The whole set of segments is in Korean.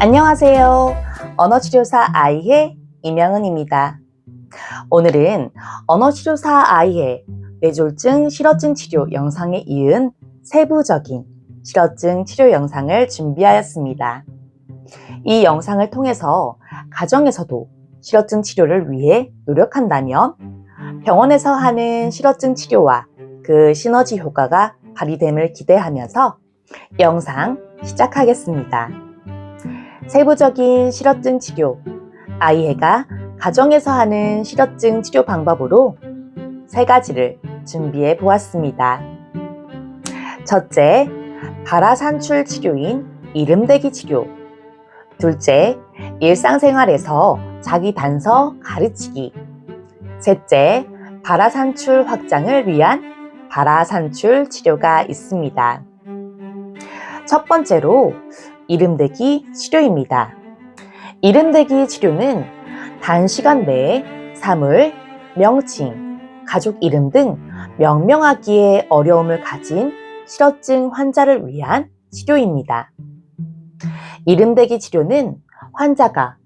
안녕하세요. 언어치료사 아이해 임영은입니다. 오늘은 언어치료사 아이해 뇌졸중 실어증 치료 영상에 이은 세부적인 실어증 치료 영상을 준비하였습니다. 이 영상을 통해서 가정에서도 실어증 치료를 위해 노력한다면 병원에서 하는 실어증 치료와 그 시너지 효과가 발휘됨을 기대하면서 영상 시작하겠습니다. 세부적인 실어증 치료, 아이해가 가정에서 하는 실어증 치료 방법으로 3가지를 준비해 보았습니다. 첫째, 발화산출 치료인 이름대기 치료. 둘째, 일상생활에서 자기 단서 가르치기. 셋째, 발화산출 확장을 위한 발화산출 치료가 있습니다. 첫 번째로 이름대기 치료입니다. 이름대기 치료는 단시간 내에 사물, 명칭, 가족 이름 등 명명하기에 어려움을 가진 실어증 환자를 위한 치료입니다. 이름대기 치료는 환자가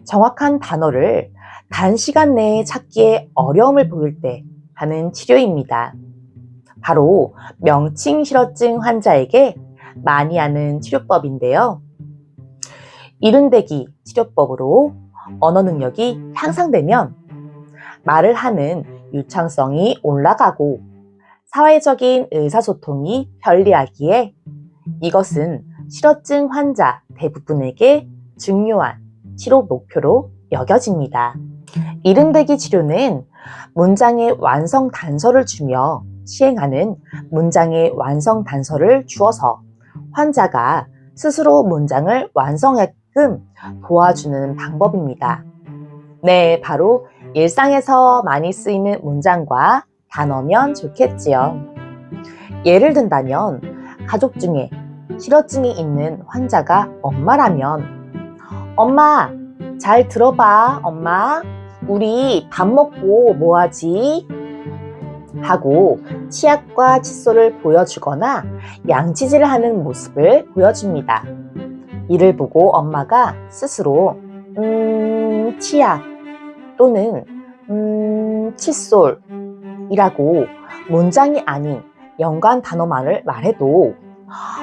정확한 단어를 단시간 내에 찾기에 어려움을 보일 때 하는 치료입니다. 바로 명칭 실어증 환자에게 많이 하는 치료법인데요. 이름대기 치료법으로 언어 능력이 향상되면 말을 하는 유창성이 올라가고 사회적인 의사소통이 편리하기에 이것은 실어증 환자 대부분에게 중요한 치료 목표로 여겨집니다. 이름대기 치료는 문장의 완성 단서를 주며 시행하는 문장의 완성 단서를 주어서 환자가 스스로 문장을 완성하게끔 도와주는 방법입니다. 네, 바로 일상에서 많이 쓰이는 문장과 단어면 좋겠지요. 예를 든다면 가족 중에 실어증이 있는 환자가 엄마라면 엄마, 잘 들어봐, 엄마. 우리 밥 먹고 뭐 하지? 하고 치약과 칫솔을 보여주거나 양치질을 하는 모습을 보여줍니다. 이를 보고 엄마가 스스로 치약 또는 칫솔이라고 문장이 아닌 연관 단어만을 말해도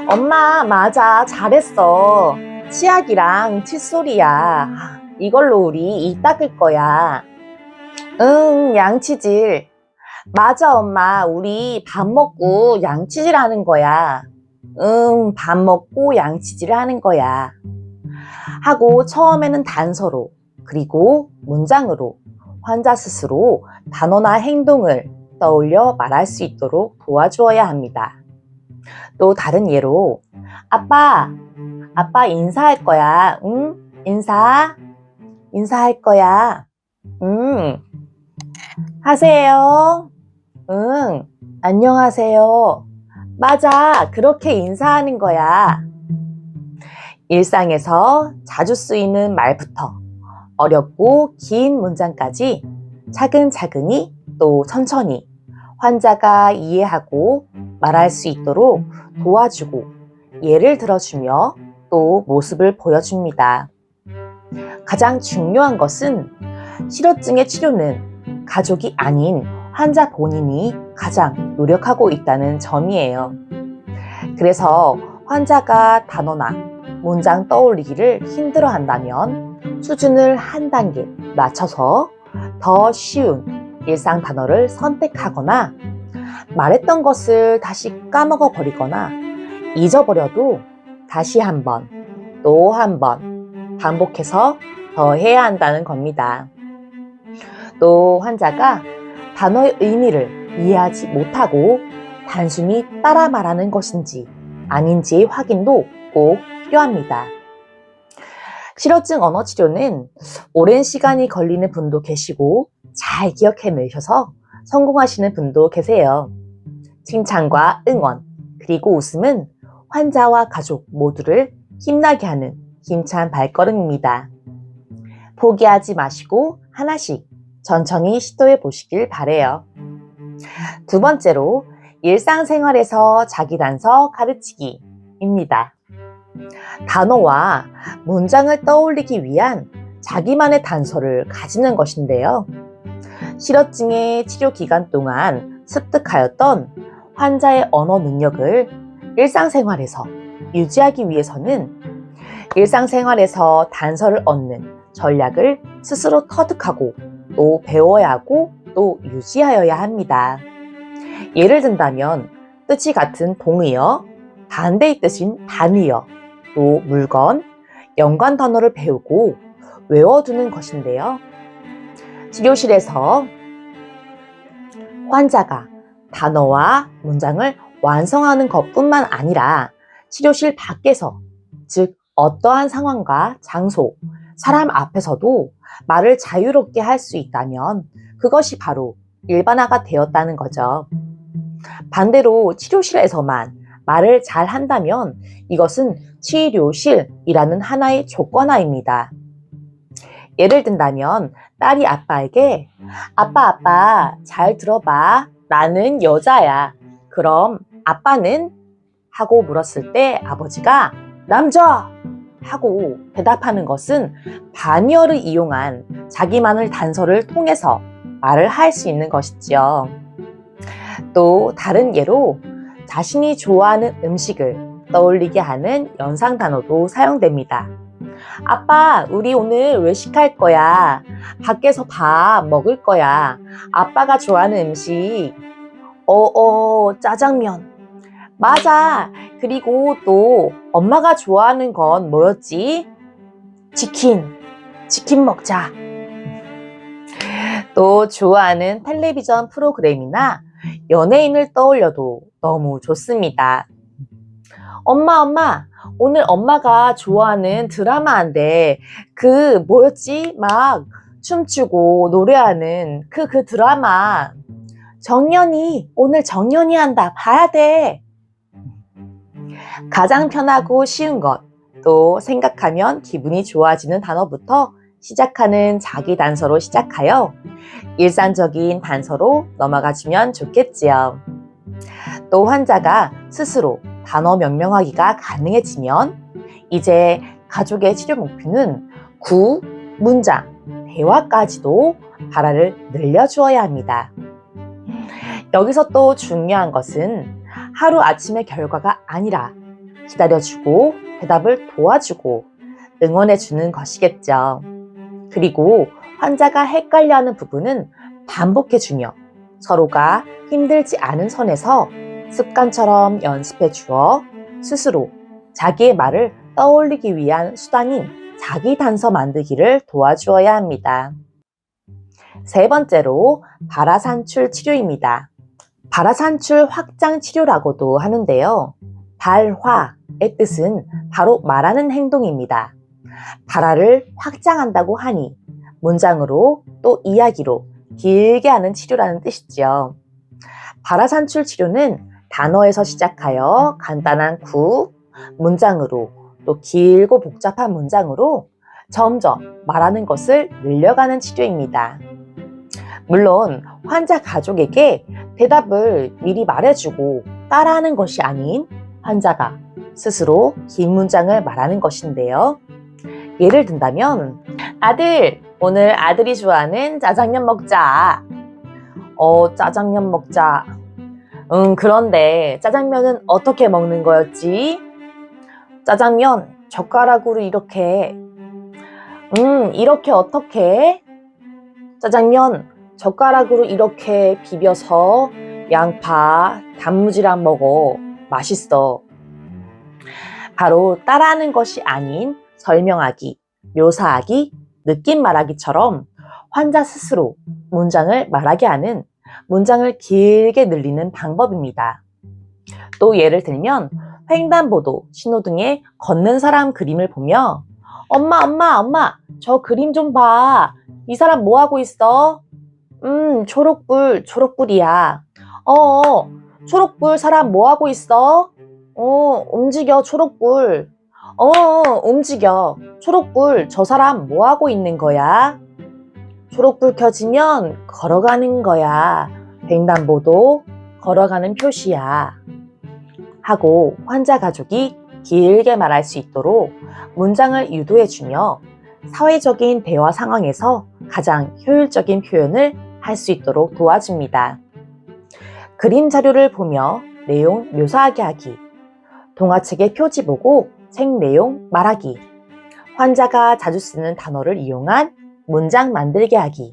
엄마 맞아 잘했어 치약이랑 칫솔이야 이걸로 우리 이 닦을 거야 양치질 맞아 엄마 우리 밥 먹고 양치질 하는 거야 밥 먹고 양치질 하는 거야 하고 처음에는 단서로 그리고 문장으로 환자 스스로 단어나 행동을 떠올려 말할 수 있도록 도와주어야 합니다. 또 다른 예로 아빠 인사할 거야 응? 인사할 거야 하세요 응 안녕하세요 맞아 그렇게 인사하는 거야 일상에서 자주 쓰이는 말부터 어렵고 긴 문장까지 차근차근히 또 천천히 환자가 이해하고 말할 수 있도록 도와주고 예를 들어주며 또 모습을 보여줍니다. 가장 중요한 것은 실어증의 치료는 가족이 아닌 환자 본인이 가장 노력하고 있다는 점이에요. 그래서 환자가 단어나 문장 떠올리기를 힘들어한다면 수준을 한 단계 낮춰서 더 쉬운 일상 단어를 선택하거나 말했던 것을 다시 까먹어 버리거나 잊어버려도 다시 한 번, 또 한 번 반복해서 더 해야 한다는 겁니다. 또 환자가 단어의 의미를 이해하지 못하고 단순히 따라 말하는 것인지 아닌지 확인도 꼭 필요합니다. 실어증 언어 치료는 오랜 시간이 걸리는 분도 계시고 잘 기억해내셔서 성공하시는 분도 계세요. 칭찬과 응원, 그리고 웃음은 환자와 가족 모두를 힘나게 하는 힘찬 발걸음입니다. 포기하지 마시고 하나씩 천천히 시도해 보시길 바래요. 두 번째로 일상생활에서 자기 단서 가르치기입니다. 단어와 문장을 떠올리기 위한 자기만의 단서를 가지는 것인데요. 실어증의 치료 기간 동안 습득하였던 환자의 언어 능력을 일상생활에서 유지하기 위해서는 일상생활에서 단서를 얻는 전략을 스스로 터득하고 또 배워야 하고 또 유지하여야 합니다. 예를 든다면 뜻이 같은 동의어, 반대의 뜻인 반의어, 또 물건, 연관 단어를 배우고 외워두는 것인데요. 치료실에서 환자가 단어와 문장을 완성하는 것뿐만 아니라 치료실 밖에서, 즉 어떠한 상황과 장소, 사람 앞에서도 말을 자유롭게 할 수 있다면 그것이 바로 일반화가 되었다는 거죠. 반대로 치료실에서만 말을 잘 한다면 이것은 치료실이라는 하나의 조건화입니다. 예를 든다면 딸이 아빠에게 아빠 잘 들어봐 나는 여자야 그럼 아빠는? 하고 물었을 때 아버지가 남자! 하고 대답하는 것은 반의어를 이용한 자기만의 단서를 통해서 말을 할 수 있는 것이지요. 또 다른 예로 자신이 좋아하는 음식을 떠올리게 하는 연상 단어도 사용됩니다. 아빠, 우리 오늘 외식할 거야. 밖에서 밥 먹을 거야. 아빠가 좋아하는 음식. 짜장면. 맞아. 그리고 또 엄마가 좋아하는 건 뭐였지? 치킨 먹자. 또 좋아하는 텔레비전 프로그램이나 연예인을 떠올려도 너무 좋습니다. 엄마, 오늘 엄마가 좋아하는 드라마인데 그 뭐였지? 막 춤추고 노래하는 그 드라마. 정연이, 오늘 정연이 한다. 봐야 돼. 가장 편하고 쉬운 것, 또 생각하면 기분이 좋아지는 단어부터 시작하는 자기 단서로 시작하여 일상적인 단서로 넘어가주면 좋겠지요. 또 환자가 스스로 단어 명명하기가 가능해지면 이제 가족의 치료 목표는 구, 문장, 대화까지도 발화를 늘려주어야 합니다. 여기서 또 중요한 것은 하루아침의 결과가 아니라 기다려주고 대답을 도와주고 응원해주는 것이겠죠. 그리고 환자가 헷갈려하는 부분은 반복해주며 서로가 힘들지 않은 선에서 습관처럼 연습해 주어 스스로 자기의 말을 떠올리기 위한 수단인 자기 단서 만들기를 도와주어야 합니다. 세 번째로 발화산출 치료입니다. 발화산출 확장 치료라고도 하는데요. 발화의 뜻은 바로 말하는 행동입니다. 발화를 확장한다고 하니 문장으로 또 이야기로 길게 하는 치료라는 뜻이죠. 발화산출 치료는 단어에서 시작하여 간단한 구, 문장으로 또 길고 복잡한 문장으로 점점 말하는 것을 늘려가는 치료입니다. 물론 환자 가족에게 대답을 미리 말해주고 따라하는 것이 아닌 환자가 스스로 긴 문장을 말하는 것인데요. 예를 든다면 아들, 오늘 아들이 좋아하는 짜장면 먹자. 짜장면 먹자. 그런데 짜장면은 어떻게 먹는 거였지? 짜장면 젓가락으로 이렇게. 이렇게 어떻게? 짜장면 젓가락으로 이렇게 비벼서 양파, 단무지랑 먹어. 맛있어. 바로 따라하는 것이 아닌 설명하기, 묘사하기, 느낌 말하기처럼 환자 스스로 문장을 말하게 하는 문장을 길게 늘리는 방법입니다. 또 예를 들면 횡단보도, 신호등에 걷는 사람 그림을 보며 엄마, 저 그림 좀 봐. 이 사람 뭐 하고 있어? 초록불이야. 초록불 사람 뭐 하고 있어? 움직여, 초록불. 움직여. 초록불, 저 사람 뭐 하고 있는 거야? 초록불 켜지면 걸어가는 거야. 횡단보도 걸어가는 표시야. 하고 환자 가족이 길게 말할 수 있도록 문장을 유도해주며 사회적인 대화 상황에서 가장 효율적인 표현을 할 수 있도록 도와줍니다. 그림 자료를 보며 내용 묘사하게 하기, 동화책의 표지 보고 책 내용 말하기, 환자가 자주 쓰는 단어를 이용한 문장 만들게 하기,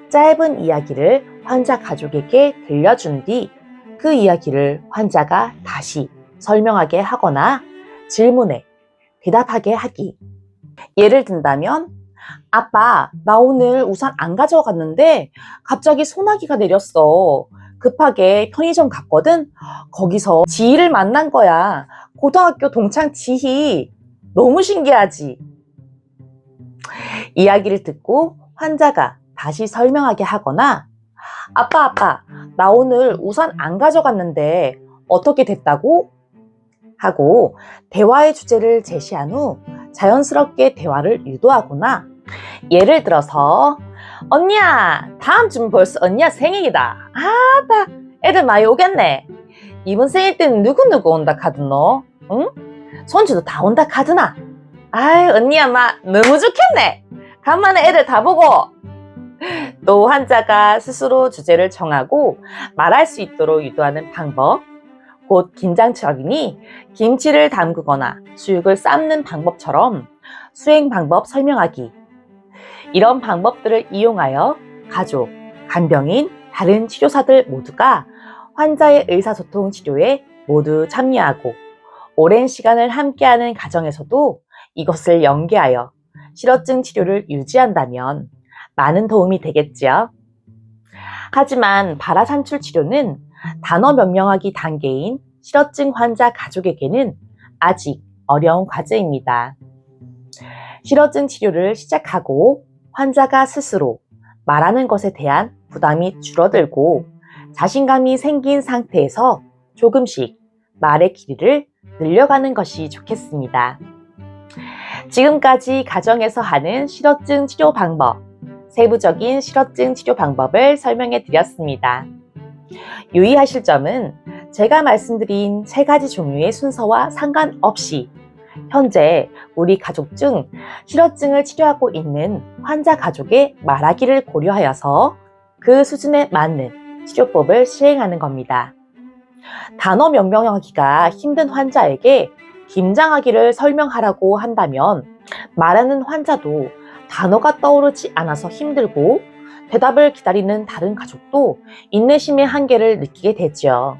짧은 이야기를 환자 가족에게 들려준 뒤 그 이야기를 환자가 다시 설명하게 하거나 질문에 대답하게 하기. 예를 든다면, 아빠, 나 오늘 우산 안 가져갔는데 갑자기 소나기가 내렸어. 급하게 편의점 갔거든? 거기서 지희를 만난 거야. 고등학교 동창 지희. 너무 신기하지? 이야기를 듣고 환자가 다시 설명하게 하거나, 아빠, 나 오늘 우산 안 가져갔는데 어떻게 됐다고? 하고 대화의 주제를 제시한 후 자연스럽게 대화를 유도하거나, 예를 들어서, 언니야, 다음 주면 벌써 언니야 생일이다. 나 애들 많이 오겠네. 이번 생일 때는 누구누구 온다 카드노? 응? 손주도 다 온다 카드나? 아이, 언니야, 너무 좋겠네. 간만에 애들 다 보고. 또 환자가 스스로 주제를 정하고 말할 수 있도록 유도하는 방법, 곧 김장철이니 김치를 담그거나 수육을 삶는 방법처럼 수행 방법 설명하기. 이런 방법들을 이용하여 가족, 간병인, 다른 치료사들 모두가 환자의 의사소통 치료에 모두 참여하고 오랜 시간을 함께하는 가정에서도 이것을 연계하여 실어증 치료를 유지한다면 많은 도움이 되겠지요. 하지만 발화산출 치료는 단어 명명하기 단계인 실어증 환자 가족에게는 아직 어려운 과제입니다. 실어증 치료를 시작하고 환자가 스스로 말하는 것에 대한 부담이 줄어들고 자신감이 생긴 상태에서 조금씩 말의 길이를 늘려가는 것이 좋겠습니다. 지금까지 가정에서 하는 실어증 치료 방법, 세부적인 실어증 치료 방법을 설명해 드렸습니다. 유의하실 점은 제가 말씀드린 3가지 종류의 순서와 상관없이 현재 우리 가족 중 실어증을 치료하고 있는 환자 가족의 말하기를 고려하여서 그 수준에 맞는 치료법을 시행하는 겁니다. 단어 명명하기가 힘든 환자에게 김장하기를 설명하라고 한다면 말하는 환자도 단어가 떠오르지 않아서 힘들고 대답을 기다리는 다른 가족도 인내심의 한계를 느끼게 되죠.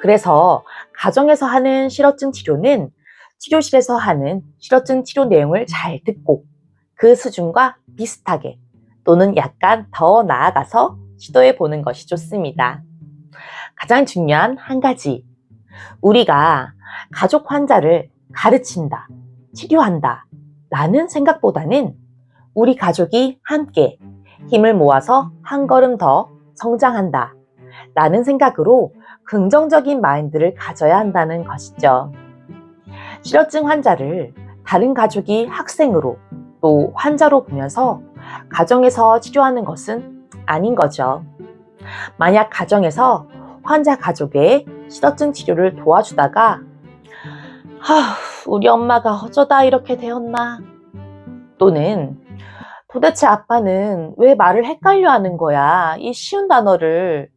그래서 가정에서 하는 실어증 치료는 치료실에서 하는 실어증 치료 내용을 잘 듣고 그 수준과 비슷하게 또는 약간 더 나아가서 시도해 보는 것이 좋습니다. 가장 중요한 한 가지, 우리가 가족 환자를 가르친다, 치료한다 라는 생각보다는 우리 가족이 함께 힘을 모아서 한 걸음 더 성장한다 라는 생각으로 긍정적인 마인드를 가져야 한다는 것이죠. 실어증 환자를 다른 가족이 학생으로 또 환자로 보면서 가정에서 치료하는 것은 아닌 거죠. 만약 가정에서 환자 가족의 실어증 치료를 도와주다가 우리 엄마가 어쩌다 이렇게 되었나, 또는 도대체 아빠는 왜 말을 헷갈려 하는 거야, 이 쉬운 단어를,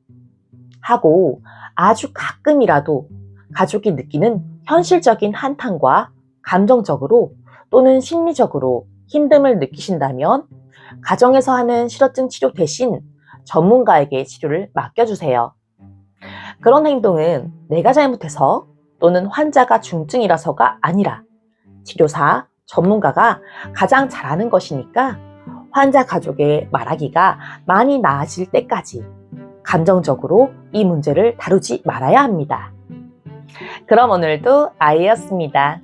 하고 아주 가끔이라도 가족이 느끼는 현실적인 한탄과 감정적으로 또는 심리적으로 힘듦을 느끼신다면 가정에서 하는 실어증 치료 대신 전문가에게 치료를 맡겨주세요. 그런 행동은 내가 잘못해서 또는 환자가 중증이라서가 아니라 치료사, 전문가가 가장 잘하는 것이니까 환자 가족의 말하기가 많이 나아질 때까지 감정적으로 이 문제를 다루지 말아야 합니다. 그럼 오늘도 아이였습니다.